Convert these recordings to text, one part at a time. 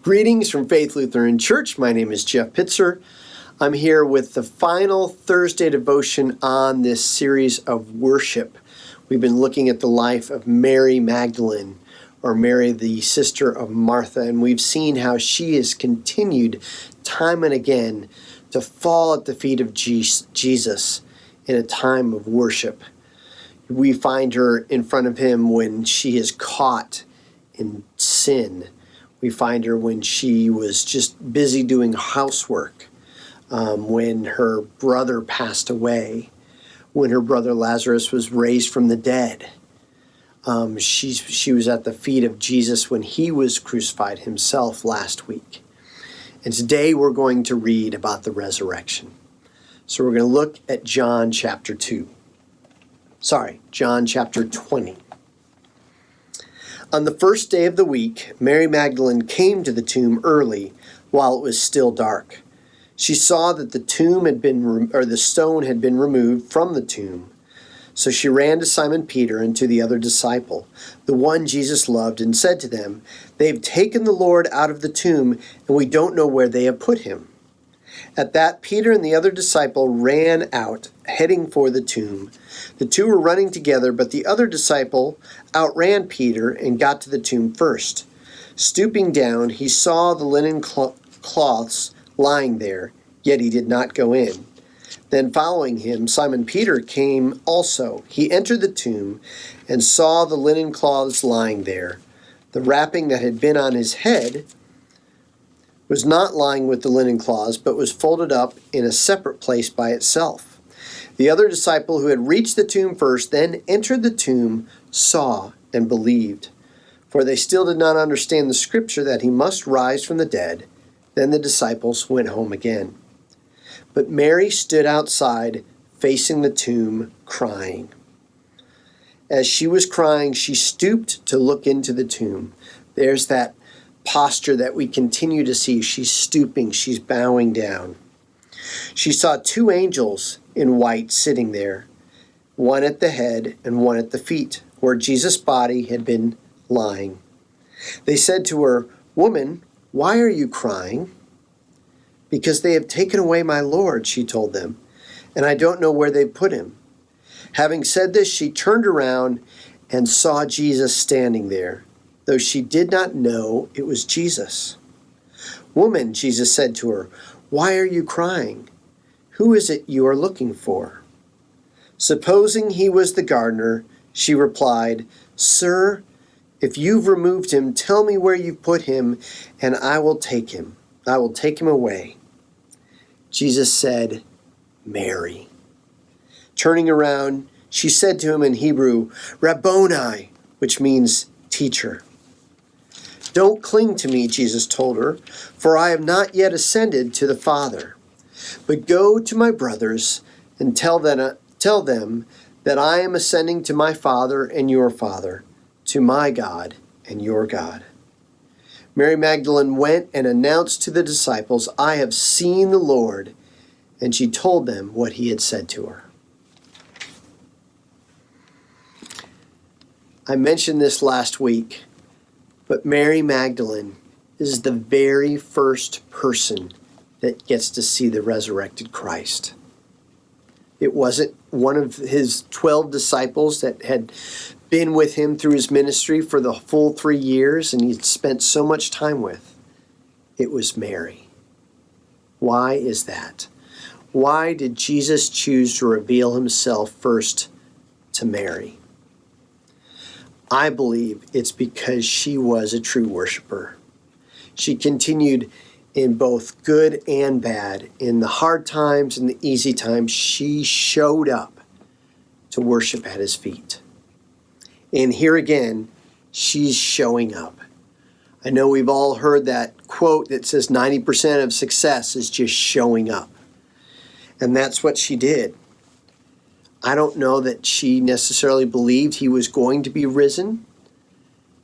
Greetings from Faith Lutheran Church. My name is Jeff Pitzer. I'm here with the final Thursday devotion on this series of worship. We've been looking at the life of Mary Magdalene, or Mary, the sister of Martha, and we've seen how she has continued time and again to fall at the feet of Jesus in a time of worship. We find her in front of him when she is caught in sin. We find her when she was just busy doing housework, when her brother passed away, when her brother Lazarus was raised from the dead. She was at the feet of Jesus when he was crucified himself last week. And today we're going to read about the resurrection. So we're going to look at John chapter 20. On the first day of the week, Mary Magdalene came to the tomb early while it was still dark. She saw that the stone had been removed from the tomb. So she ran to Simon Peter and to the other disciple, the one Jesus loved, and said to them, "They've taken the Lord out of the tomb, and we don't know where they have put him." At that, Peter and the other disciple ran out, heading for the tomb. The two were running together, but the other disciple outran Peter and got to the tomb first. Stooping down, he saw the linen cloths lying there, yet he did not go in. Then following him, Simon Peter came also. He entered the tomb and saw the linen cloths lying there. The wrapping that had been on his head was not lying with the linen cloths, but was folded up in a separate place by itself. The other disciple who had reached the tomb first then entered the tomb, saw, and believed. For they still did not understand the scripture that he must rise from the dead. Then the disciples went home again. But Mary stood outside, facing the tomb, crying. As she was crying, she stooped to look into the tomb. There's that posture that we continue to see. She's stooping, she's bowing down. She saw two angels in white sitting there, one at the head and one at the feet, where Jesus' body had been lying. They said to her, "Woman, why are you crying?" "Because they have taken away my Lord," she told them, "and I don't know where they put him." Having said this, she turned around and saw Jesus standing there, though she did not know it was Jesus. "Woman," Jesus said to her, "why are you crying? Who is it you are looking for?" Supposing he was the gardener, she replied, "Sir, if you've removed him, tell me where you've put him, and I will take him. I will take him away." Jesus said, "Mary." Turning around, she said to him in Hebrew, "Rabboni," which means teacher. "Don't cling to me," Jesus told her, "for I have not yet ascended to the Father. But go to my brothers and tell them that I am ascending to my Father and your Father, to my God and your God." Mary Magdalene went and announced to the disciples, "I have seen the Lord," and she told them what he had said to her. I mentioned this last week, but Mary Magdalene is the very first person that gets to see the resurrected Christ. It wasn't one of his 12 disciples that had been with him through his ministry for the full 3 years and he'd spent so much time with. It was Mary. Why is that? Why did Jesus choose to reveal himself first to Mary? I believe it's because she was a true worshiper. She continued in both good and bad. In the hard times and the easy times, she showed up to worship at his feet. And here again, she's showing up. I know we've all heard that quote that says 90% of success is just showing up. And that's what she did. I don't know that she necessarily believed he was going to be risen,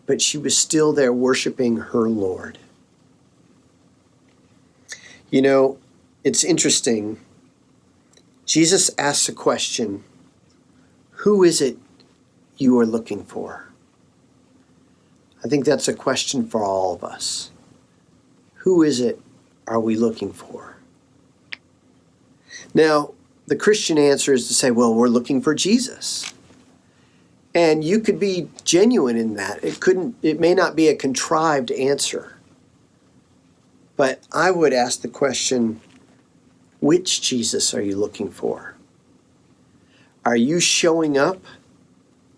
but she was still there worshiping her Lord. You know, it's interesting. Jesus asks a question, who is it you are looking for? I think that's a question for all of us. Who is it are we looking for? Now, the Christian answer is to say, well, we're looking for Jesus. And you could be genuine in that. It may not be a contrived answer. But I would ask the question, which Jesus are you looking for? Are you showing up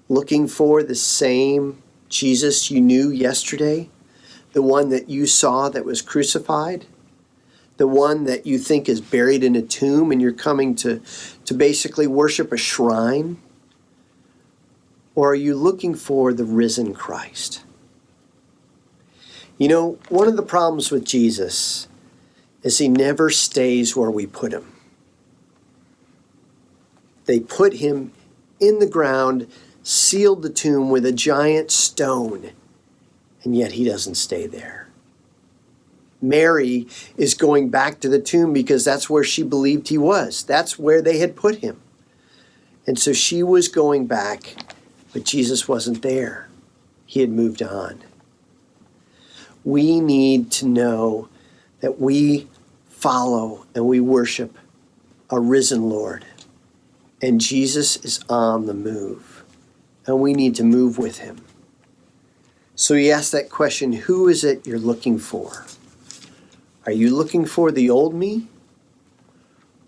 looking for the same Jesus you knew yesterday? The one that you saw that was crucified? The one that you think is buried in a tomb and you're coming to basically worship a shrine? Or are you looking for the risen Christ? You know, one of the problems with Jesus is he never stays where we put him. They put him in the ground, sealed the tomb with a giant stone, and yet he doesn't stay there. Mary is going back to the tomb because that's where she believed he was. That's where they had put him. And so she was going back, but Jesus wasn't there. He had moved on. We need to know that we follow and we worship a risen Lord. And Jesus is on the move. And we need to move with him. So he asked that question, who is it you're looking for? Are you looking for the old me?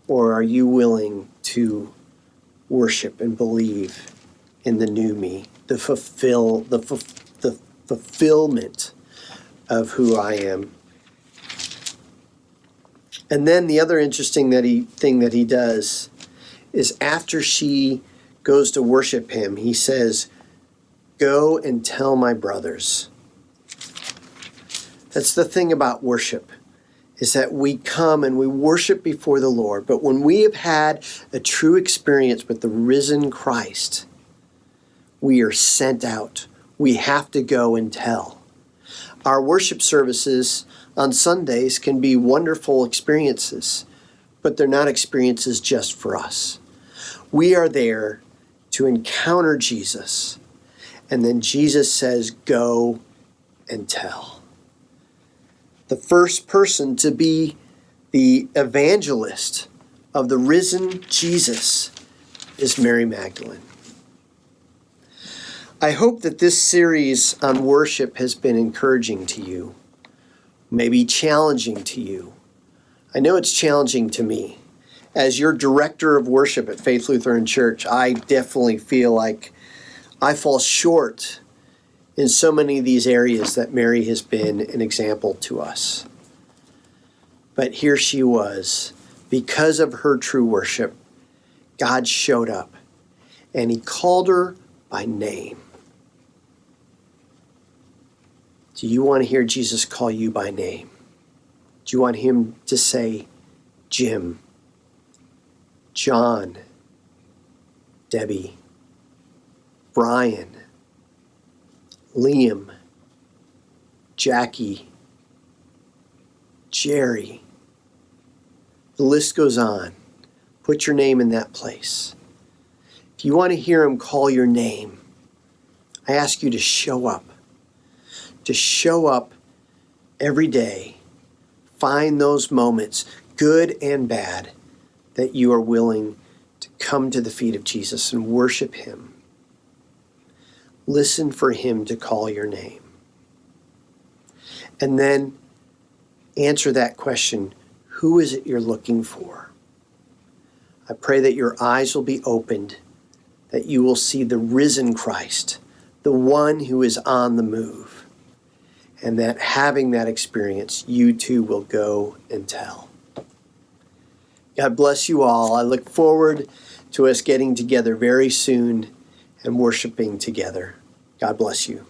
Or are you willing to worship and believe in the new me, the fulfillment of who I am? And then the other interesting thing that he does is after she goes to worship him, he says, go and tell my brothers. That's the thing about worship, is that we come and we worship before the Lord. But when we have had a true experience with the risen Christ, we are sent out. We have to go and tell. Our worship services on Sundays can be wonderful experiences, but they're not experiences just for us. We are there to encounter Jesus. And then Jesus says, go and tell. The first person to be the evangelist of the risen Jesus is Mary Magdalene. I hope that this series on worship has been encouraging to you, maybe challenging to you. I know it's challenging to me. As your director of worship at Faith Lutheran Church, I definitely feel like I fall short in so many of these areas that Mary has been an example to us. But here she was. Because of her true worship, God showed up and he called her by name. Do you want to hear Jesus call you by name? Do you want him to say, Jim, John, Debbie, Brian, Liam, Jackie, Jerry? The list goes on. Put your name in that place. If you want to hear him call your name, I ask you to show up. To show up every day. Find those moments, good and bad, that you are willing to come to the feet of Jesus and worship him. Listen for him to call your name. And then answer that question, who is it you're looking for? I pray that your eyes will be opened, that you will see the risen Christ, the one who is on the move, and that having that experience, you too will go and tell. God bless you all. I look forward to us getting together very soon and worshiping together. God bless you.